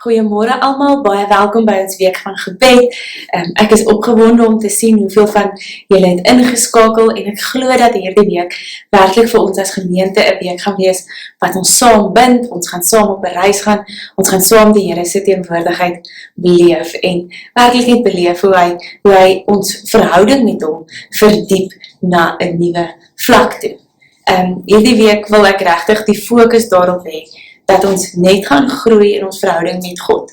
Goeiemôre almal, baie welkom by ons week van gebed. Ek is opgewonde om te sien hoeveel van julle het ingeskakel en ek glo dat hierdie week werklik vir ons as gemeente 'n week gaan wees wat ons saam bind, ons gaan saam op 'n reis gaan, ons gaan saam die Here se teenwoordigheid beleef en werklik net beleef hoe hy ons verhouding met hom verdiep na 'n nuwe vlak toe. Hierdie week wil ek regtig die fokus daarop hê dat ons net gaan groei in ons verhouding met God.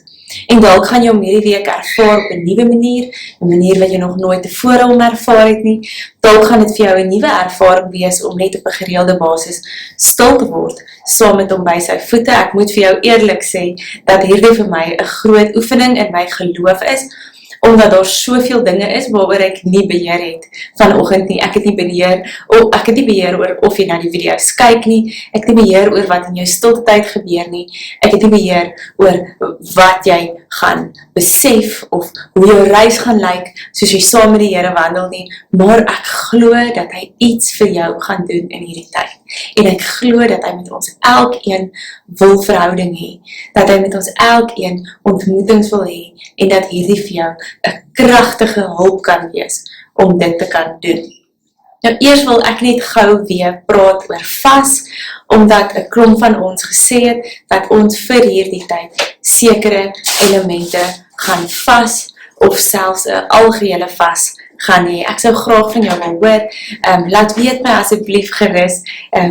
En dalk gaan jy om hierdie week ervaar op 'n nuwe manier, 'n manier wat jy nog nooit tevore om ervaar het nie. Dalk gaan dit vir jou 'n nuwe ervaring wees om net op 'n gereelde basis stil te word, saam met hom by sy voete. Ek moet vir jou eerlik sê, dat hierdie vir my 'n groot oefening in my geloof is, omdat daar soveel dinge is waaroor ek nie beheer het vanoggend nie. Ek het nie beheer oor of jy na die video's kyk nie, ek het nie beheer oor wat in jou stilte tyd gebeur nie, ek het nie beheer oor wat jy gaan besef, of hoe jou reis gaan lyk, soos jy saam met die Here wandel nie, maar ek glo dat hy iets vir jou gaan doen in hierdie tyd, en ek glo dat hy met ons elkeen wil verhouding hê, dat hy met ons elkeen ontmoetings wil hê, en dat hierdie vir jou 'n kragtige hulp kan wees om dit te kan doen. Nou eers wil ek net gou weer praat oor vas, omdat 'n klomp van ons gesê het dat ons vir hierdie tyd sekere elemente gaan vas, of selfs 'n algehele vas gaan hê. Ek sou graag van jou wil hoor, laat weet my asseblief gerus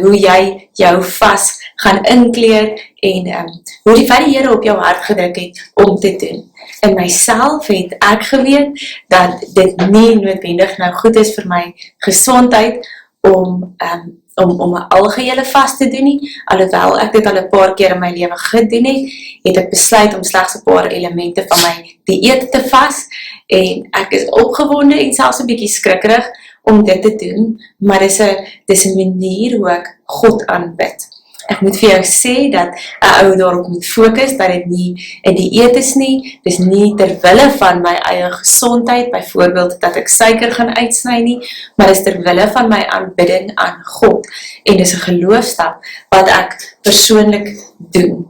hoe jy jou vas gaan inkleed en hoe die Here op jou hart gedruk het om te doen. In myself het ek geweet dat dit nie noodwendig nou goed is vir my gesondheid om 'n algehele vas te doen nie, alhoewel ek dit al 'n paar keer in my lewe gedoen het ek besluit om slegs 'n paar elemente van my dieet te vas, en ek is opgewonde en selfs 'n bietjie skrikkerig om dit te doen, maar dis 'n manier hoe ek God aanbid. Ek moet vir jou sê dat 'n ou daarop moet fokus, dat dit nie 'n dieet is nie, dis nie terwille van my eie gesondheid, byvoorbeeld dat ek suiker gaan uitsny nie, maar dis terwille van my aanbidding aan God, en dis 'n geloofstap wat ek persoonlik doen.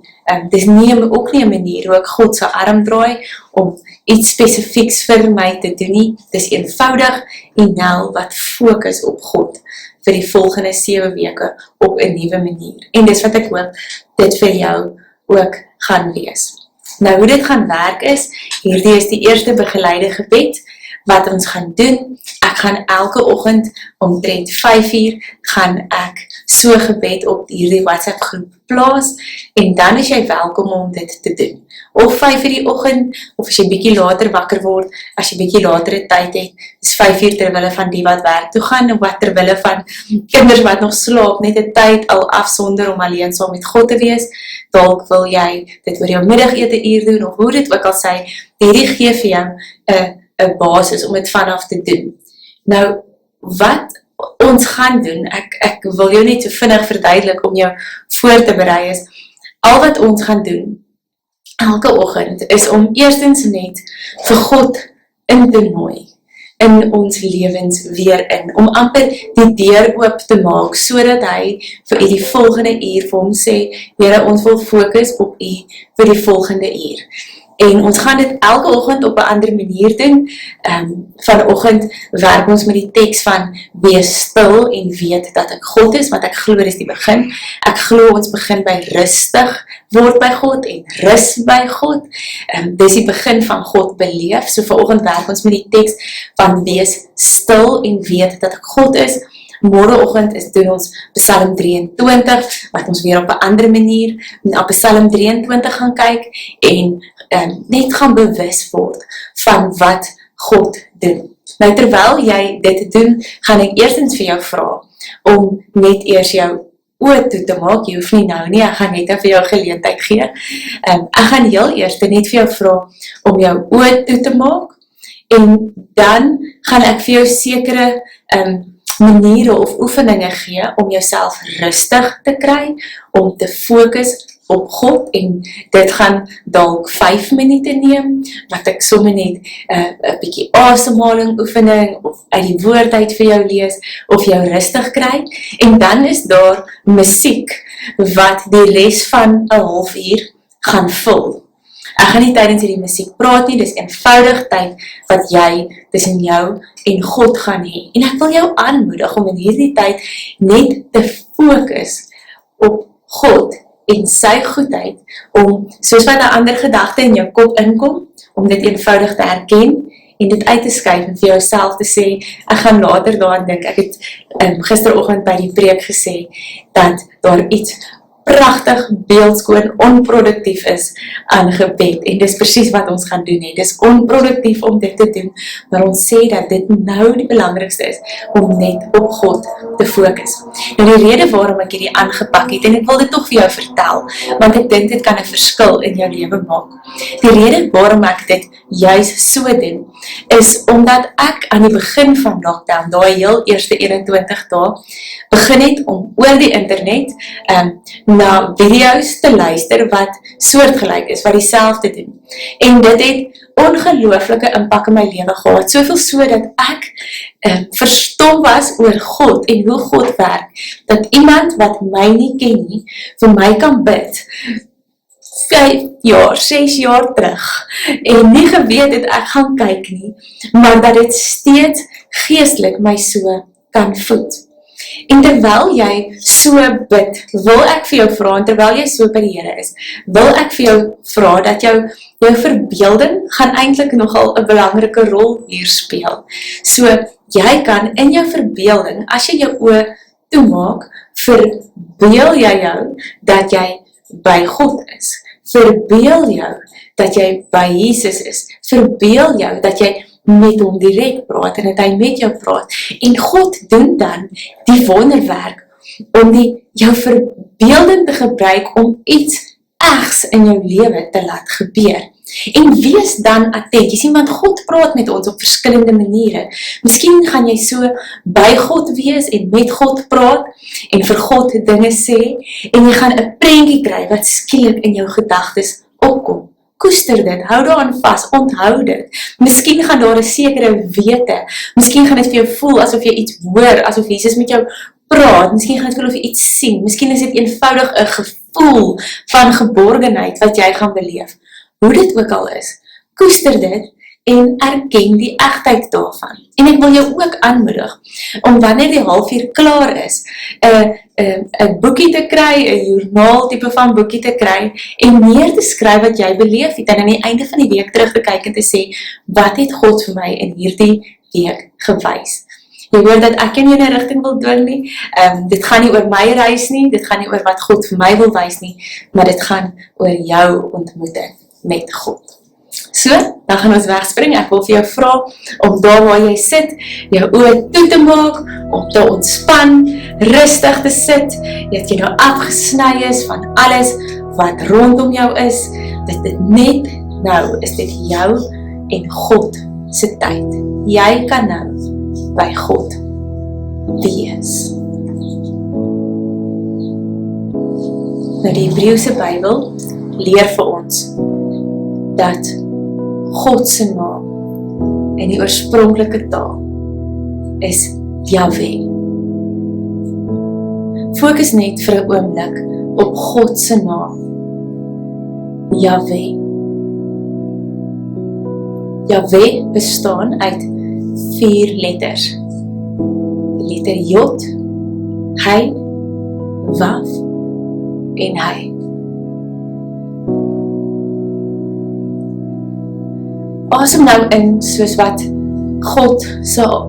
Dis ook nie 'n manier hoe ek God se arm draai om iets spesifieks vir my te doen nie, dis eenvoudig en nel wat fokus op God vir die volgende 7 weke op 'n nuwe manier. En dis wat ek hoop dit vir jou ook gaan wees. Nou hoe dit gaan werk is, hierdie is die eerste begeleide gebed wat ons gaan doen. Ek gaan elke oggend omtrent 5:00 gaan ek so gebed op hierdie WhatsApp groep plaas, en dan is jy welkom om dit te doen. Of 5:00 die oggend, of as jy bietjie later wakker word, as jy bietjie later tyd het, is 5:00 terwille van die wat werk toe gaan, of wat terwille van kinders wat nog slaap, net 'n tyd al afsonder om alleen saam met God te wees. Dalk wil jy dit oor jou middagete uur doen, of hoe dit ook al sê, hierdie gee vir jou 'n basis om dit vanaf te doen. Nou, wat ons gaan doen, ek wil jou net so vinnig verduidelik om jou voor te berei is, al wat ons gaan doen, elke oggend, is om eerstens net vir God in te nooi, in ons lewens weer in, om amper die deur oop te maak, sodat hy vir u die volgende uur vir hom sê, Here, ons wil fokus op u vir die volgende uur. En ons gaan dit elke oggend op 'n ander manier doen. Vanoggend werk ons met die teks van wees stil en weet dat ek God is, want ek glo dis die begin. Ek glo ons begin by rustig word by God en rus by God. Dis die begin van God beleef. So vanoggend werk ons met die teks van wees stil en weet dat ek God is. Môreoggend doen ons Psalm 23, wat ons weer op 'n ander manier na Psalm 23 gaan kyk, en net gaan bewus word van wat God doen. Nou terwyl jy dit doen, gaan ek eerstens vir jou vra, om net eers jou oë toe te maak. Jy hoef nie nou nie, ek gaan net vir jou geleentheid gee. Ek gaan heel eers net vir jou vra, om jou oë toe te maak, en dan gaan ek vir jou sekere maniere of oefeninge gee, om jouself rustig te kry, om te fokus op God, en dit gaan dalk 5 minute neem, wat ek sommer net 'n bietjie asemhaling oefening, of uit die woord uit vir jou lees, of jou rustig kry, en dan is daar musiek, wat die res van 'n halfuur gaan vul. Ek gaan nie tydens hierdie musiek praat nie, dis eenvoudig tyd wat jy tussen jou en God gaan hê. En ek wil jou aanmoedig om in hierdie tyd net te fokus op God en sy goedheid, om soos wat 'n ander gedagte in jou kop inkom, om dit eenvoudig te herken, en dit uit te skuif en vir jouself te sê, ek gaan later daaraan dink. Ek het gisteroggend by die preek gesê, dat daar iets pragtig, beeldskoon, onproduktief is aan gebed, en dis presies wat ons gaan doen, dis onproduktief om dit te doen, maar ons sê dat dit nou die belangrikste is, om net op God te fokus. Nou die rede waarom ek hierdie aangepak het, en ek wil dit toch vir jou vertel, want ek dink dit kan 'n verskil in jou lewe maak. Die rede waarom ek dit juist so doen, is omdat ek aan die begin van lockdown, daai heel eerste 21 dae, begin het om oor die internet na video's te luister wat soortgelyk is, wat dieselfde doen. En dit het ongelooflike impak in my lewe gehad, soveel so dat ek verstom was oor God en hoe God werk, dat iemand wat my nie ken nie, vir my kan bid, 5 jaar, 6 jaar terug, en nie geweet het ek gaan kyk nie, maar dat dit steeds geestelik my so kan voed. En terwyl jy so bid, wil ek vir jou vra, en terwyl jy so by die Here is, wil ek vir jou vra dat jou verbeelding gaan eintlik nogal 'n belangrike rol hier speel. So, jy kan in jou verbeelding, as jy jou oë toemaak, verbeel jy jou dat jy by God is. Verbeel jou dat jy by Jesus is. Verbeel jou dat jy met hom direk praat, en dat hy met jou praat. En God doen dan die wonderwerk, om jou verbeelding te gebruik, om iets egs in jou lewe te laat gebeur. En wees dan attent, jy sien, want God praat met ons op verskillende maniere. Miskien gaan jy so by God wees, en met God praat, en vir God dinge sê, en jy gaan 'n prentjie kry, wat skielik in jou gedagtes opkom. Koester dit, hou daaraan vas, onthou dit. Miskien gaan daar 'n sekere wete, miskien gaan dit vir jou voel, asof jy iets hoor, asof Jesus met jou praat, miskien gaan dit voel of jy iets sien, miskien is dit eenvoudig 'n gevoel van geborgenheid, wat jy gaan beleef. Hoe dit ook al is, koester dit, en erken die egtheid daarvan. En ek wil jou ook aanmoedig, om wanneer die halfuur klaar is, 'n boekie te kry, 'n joernaal tipe van boekie te kry, en neer te skryf wat jy beleef het, en aan die einde van die week terug te kyk en te sê, wat het God vir my in hierdie week gewys? Jy hoor dat ek in een rigting wil dwing nie, dit gaan nie oor my reis nie, dit gaan nie oor wat God vir my wil wys nie, maar dit gaan oor jou ontmoeting met God. So, dan gaan ons wegspring. Ek wil vir jou vra, om daar waar jy sit, jou oë toe te maak, om te ontspan, rustig te sit, dat jy nou afgesny is van alles wat rondom jou is, dat dit net nou, is dit jou en God se tyd. Jy kan nou by God wees. Nou die Hebreëse Bybel leer vir ons, dat God se naam in die oorspronklike taal is Yahweh. Fokus net vir 'n oomblik op God se naam, Yahweh. Yahweh bestaan uit 4 letters. Die letter Jod, Hy, Waf en Hy. Asem nou in, soos wat God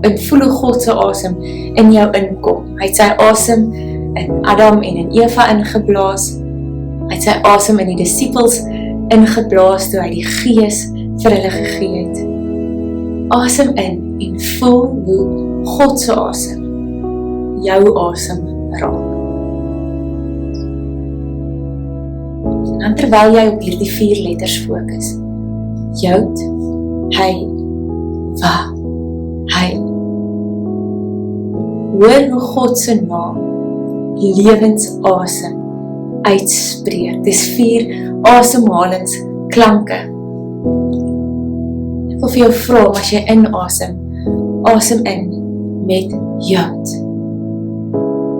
en voel hoe God se asem in jou inkom. Hy het sy asem in Adam en in Eva ingeblaas. Hy het sy asem in die disippels ingeblaas, toe hy die Gees vir hulle gegee het. Asem in en voel hoe God se asem jou asem raak. En dan terwyl jy op hierdie 4 letters fokus, Jod, Hy, Wa, Hy. Hoor hoe God se naam lewensasem uitspreek. Dis 4 asemhalingsklanke. Ek wil vir jou vra, as jy inasem, asem in met Jod.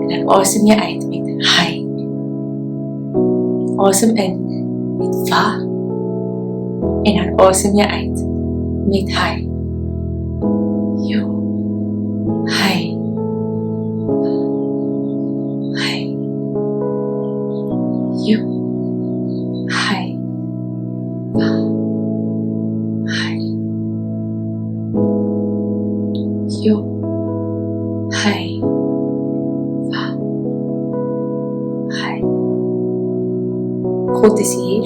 En dan asem jy uit met Hy. Asem in met Wa. En dan asem jy uit met hy. Jo, hy. Hy. Jo, hy. Hy. Jo, hy. Hy. God is hier.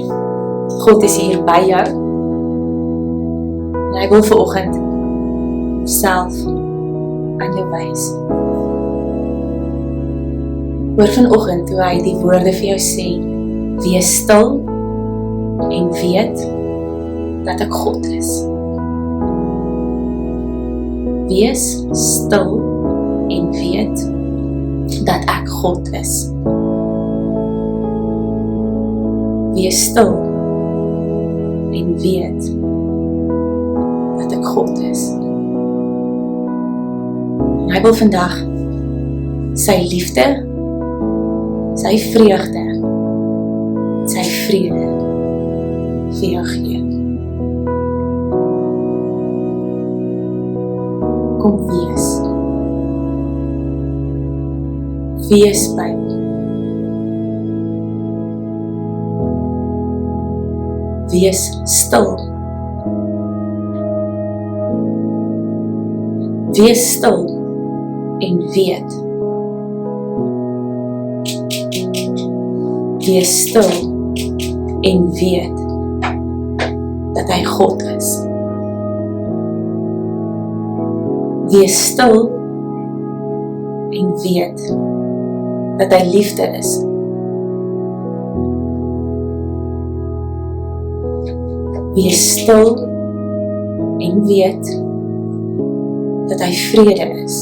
God is hier by jou. En hy wil vanoggend self aan jou wys. Hoor vanoggend hoe hy die woorde vir jou sê, wees stil en weet dat ek God is. Wees stil en weet dat ek God is. Wees stil en weet dat ek God is. En hy wil vandag sy liefde, sy vreugde, sy vrede vir jou gee. Kom wees. Wees by my. Wees stil. Wees stil en weet. Wees stil en weet dat hy God is. Wees stil en weet dat hy liefde is. Wees stil en weet dat hy vrede is.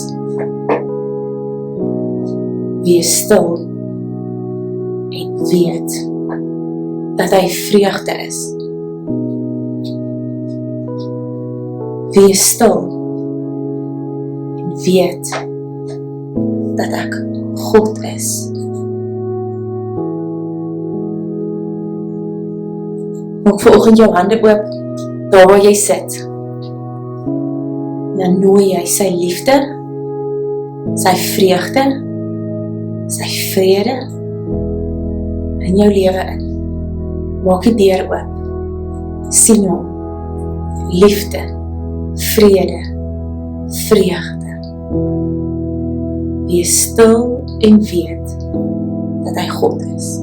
Wees stil en weet dat hy vreugde is. Wees stil en weet dat ek God is. Maak vanoggend jou hande oop, daar waar jy sit. Dan nooi jy sy liefde, sy vreugde, sy vrede in jou lewe in. Maak die deur oop. Sien hom. Liefde, vrede, vreugde. Wees stil en weet dat hy God is.